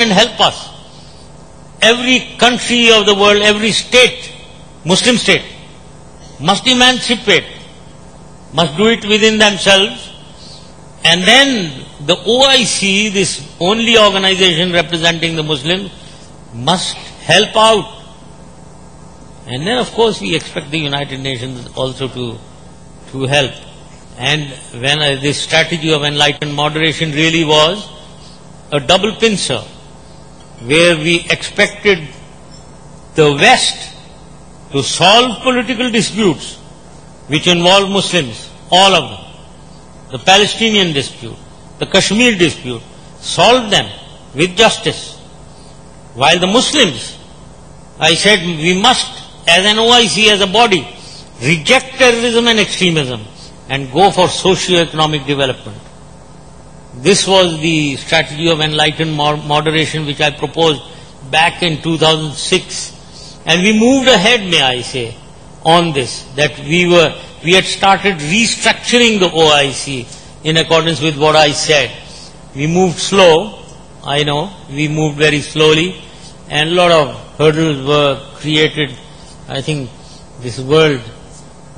and help us. Every country of the world, every state, Muslim state, must emancipate, must do it within themselves. And then the OIC, this only organization representing the Muslims, must help out. And then of course we expect the United Nations also to help. And when this strategy of enlightened moderation really was a double pincer, where we expected the West to solve political disputes which involve Muslims, all of them. The Palestinian dispute, the Kashmir dispute, solve them with justice. While the Muslims, I said we must, as an OIC, as a body, reject terrorism and extremism and go for socio-economic development. This was the strategy of enlightened moderation which I proposed back in 2006. And we moved ahead, may I say, on this, that we had started restructuring the OIC in accordance with what I said. We moved slow, I know, we moved very slowly, and a lot of hurdles were created. I think this world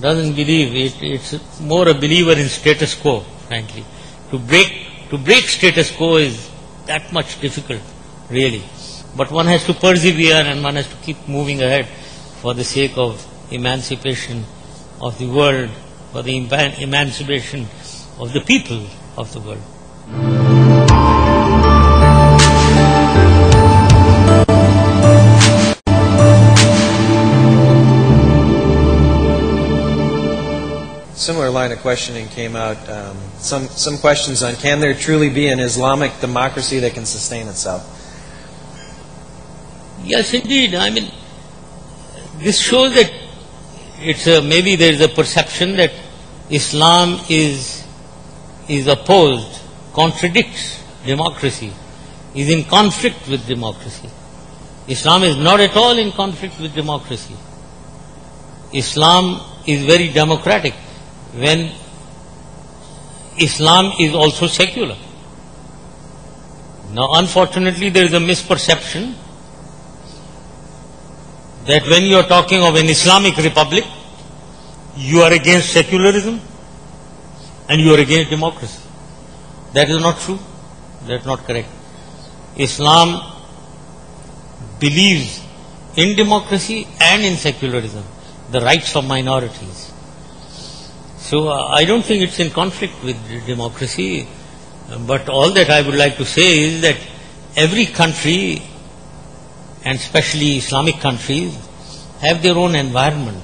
doesn't believe it, it's more a believer in status quo, frankly. To break status quo is that much difficult, really. But one has to persevere and one has to keep moving ahead for the sake of emancipation of the world, for the emancipation of the people of the world. Similar line of questioning came out. Some questions on, can there truly be an Islamic democracy that can sustain itself? Yes, indeed. I mean, this shows that maybe there is a perception that Islam is opposed, contradicts democracy, is in conflict with democracy. Islam is not at all in conflict with democracy. Islam is very democratic, when Islam is also secular. Now, unfortunately, there is a misperception that when you are talking of an Islamic republic, you are against secularism and you are against democracy. That is not true. That is not correct. Islam believes in democracy and in secularism, the rights of minorities. So I don't think it's in conflict with democracy, but all that I would like to say is that every country, and especially Islamic countries, have their own environment.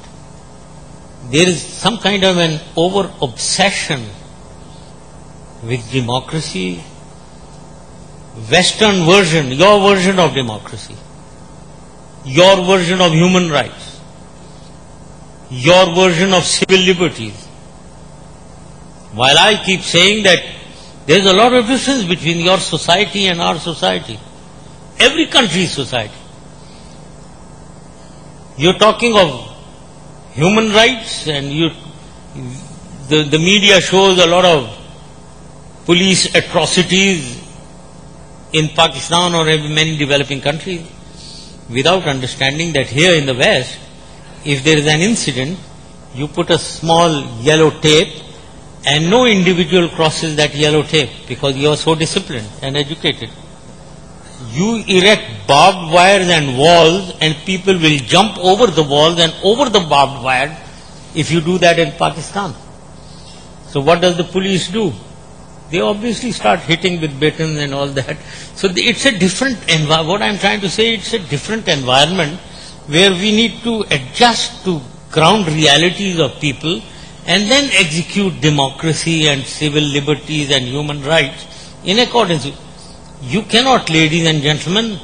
There is some kind of an over-obsession with democracy, Western version, your version of democracy, your version of human rights, your version of civil liberties. While I keep saying that there is a lot of difference between your society and our society, every country's society. You're talking of human rights, and the media shows a lot of police atrocities in Pakistan or in many developing countries, without understanding that here in the West, if there is an incident, you put a small yellow tape and no individual crosses that yellow tape because you are so disciplined and educated. You erect barbed wires and walls and people will jump over the walls and over the barbed wire if you do that in Pakistan. So what does the police do? They obviously start hitting with batons and all that. So it's a different environment. What I'm trying to say, it's a different environment where we need to adjust to ground realities of people and then execute democracy and civil liberties and human rights in accordance with. You cannot, ladies and gentlemen,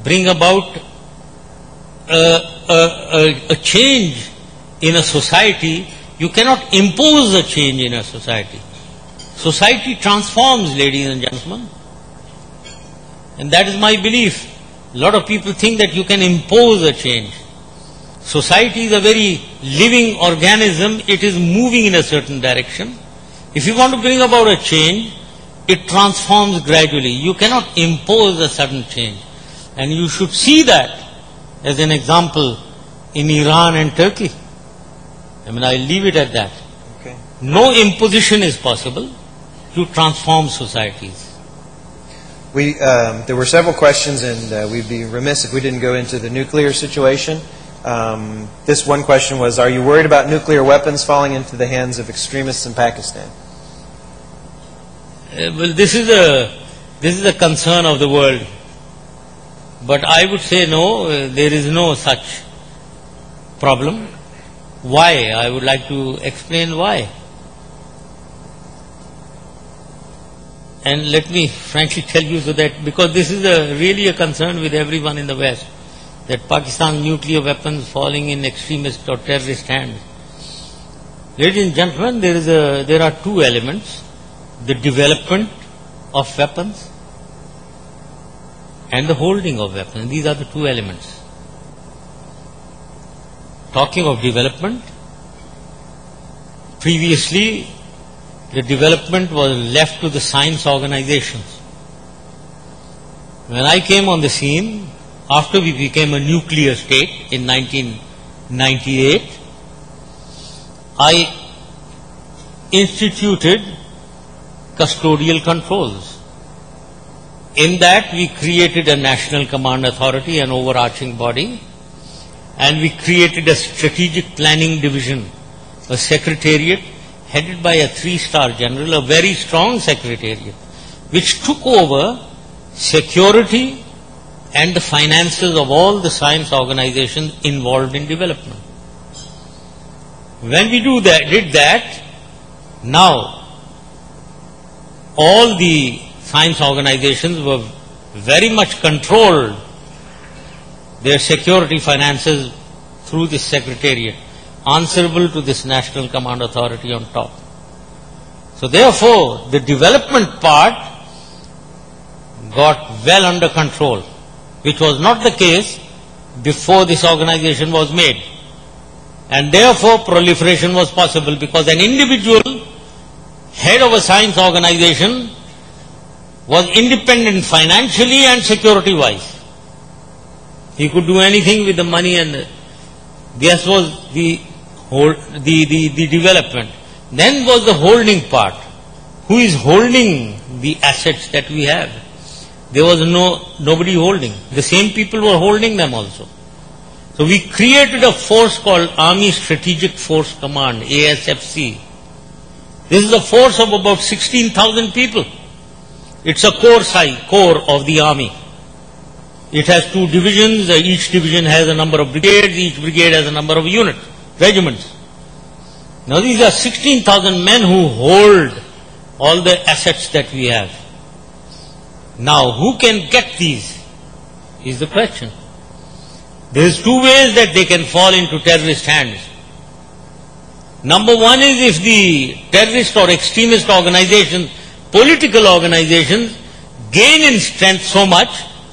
bring about a change in a society. You cannot impose a change in a society. Society transforms, ladies and gentlemen. And that is my belief. A lot of people think that you can impose a change. Society is a very living organism. It is moving in a certain direction. If you want to bring about a change, it transforms gradually. You cannot impose a sudden change. And you should see that as an example in Iran and Turkey. I mean, I'll leave it at that. Okay. No imposition is possible to transform societies. There were several questions, and we'd be remiss if we didn't go into the nuclear situation. This one question was, are you worried about nuclear weapons falling into the hands of extremists in Pakistan? Well, this is a concern of the world. But I would say no, there is no such problem. Why? I would like to explain why. And let me frankly tell you so that, because this is really a concern with everyone in the West, that Pakistan's nuclear weapons falling in extremist or terrorist hands. Ladies and gentlemen, there are two elements: the development of weapons and the holding of weapons. These are the two elements. Talking of development, previously the development was left to the science organizations. When I came on the scene, after we became a nuclear state in 1998, I instituted custodial controls. In that, we created a national command authority, an overarching body, and we created a strategic planning division, a secretariat headed by a 3-star general, a very strong secretariat, which took over security and the finances of all the science organizations involved in development. When we did that, now all the science organizations were very much controlled, their security finances through this secretariat, answerable to this national command authority on top. So therefore, the development part got well under control, which was not the case before this organization was made. And therefore, proliferation was possible, because an individual head of a science organization was independent financially and security-wise. He could do anything with the money, and this was the development. Then was the holding part. Who is holding the assets that we have? There was nobody holding. The same people were holding them also. So we created a force called Army Strategic Force Command, ASFC. This is a force of about 16,000 people. It's a core of the army. It has 2 divisions. Each division has a number of brigades. Each brigade has a number of units, regiments. Now these are 16,000 men who hold all the assets that we have. Now who can get these is the question. There is 2 ways that they can fall into terrorist hands. Number one is if the terrorist or extremist organizations, political organizations, gain in strength so much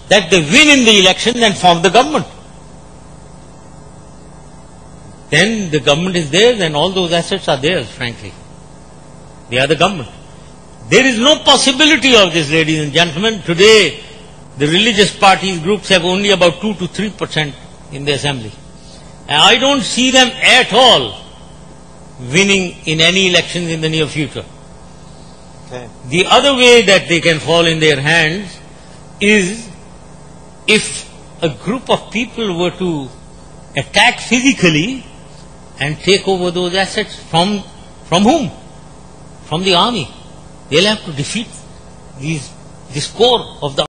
that they win in the elections and form the government. Then the government is theirs and all those assets are theirs, frankly. They are the government. There is no possibility of this, ladies and gentlemen. Today, the religious parties, groups have only about 2 to 3% in the assembly. And I don't see them at all winning in any elections in the near future. Okay. The other way that they can fall in their hands is if a group of people were to attack physically and take over those assets from whom? From the army. They'll have to defeat this core of the